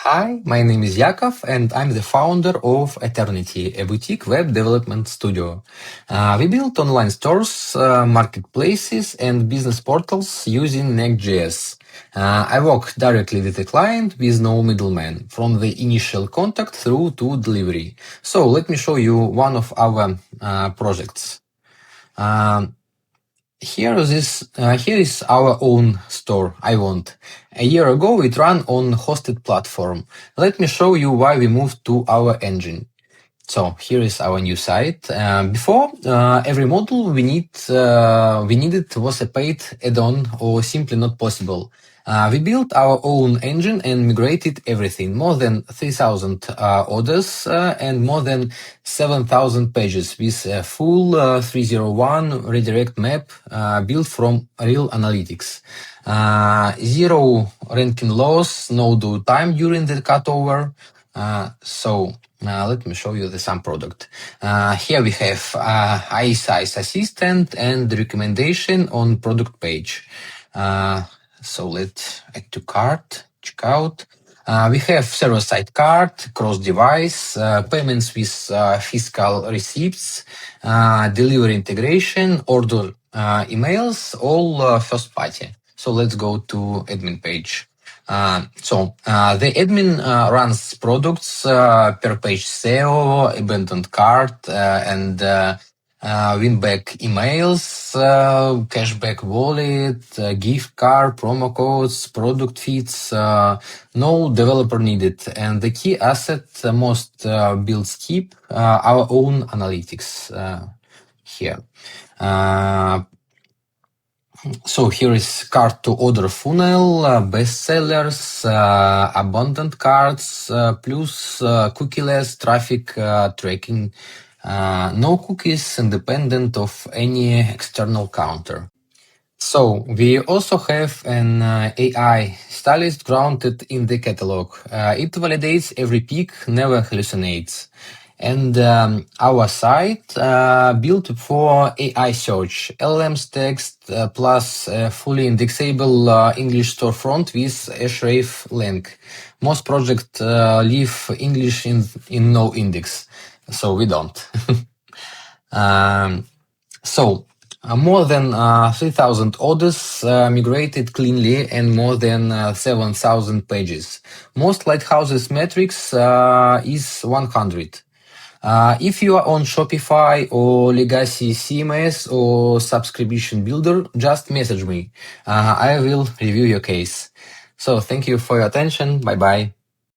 Hi, my name is Yakov, and I'm the founder of ETERN8, a boutique web development studio. We build online stores, marketplaces, and business portals using Next.js. I work directly with the client with no middleman, from the initial contact through to delivery. So let me show you one of our projects. Here is our own store, IWANT. A year ago, it ran on hosted platform. Let me show you why we moved to our engine. So here is our new site. Before, every module we needed was a paid add-on or simply not possible. We built our own engine and migrated everything, more than 3,000 orders and more than 7,000 pages with a full 301 redirect map built from real analytics. Zero ranking loss, no downtime during the cutover. Let me show you the SAM product. Here we have iSize assistant and the recommendation on product page. So let's add to cart, checkout. We have server-side cart, cross-device, payments with fiscal receipts, delivery integration, order emails, all first-party. So let's go to admin page. The admin runs products, per page SEO, abandoned cart, and win-back emails, cashback wallet, gift card, promo codes, product feeds, no developer needed. And the key asset most builds keep our own analytics here. So here is cart to order funnel, bestsellers, abundant carts, plus cookieless traffic tracking, no cookies independent of any external counter. So we also have an AI stylist grounded in the catalog. It validates every peak, never hallucinates. And our site built for AI search, LLM's text plus fully indexable English storefront with href link. Most projects leave English in no index, so we don't. More than 3,000 orders migrated cleanly and more than 7,000 pages. Most Lighthouse's metrics is 100. If you are on Shopify or legacy CMS or subscription builder, just message me. I will review your case. So thank you for your attention. Bye-bye.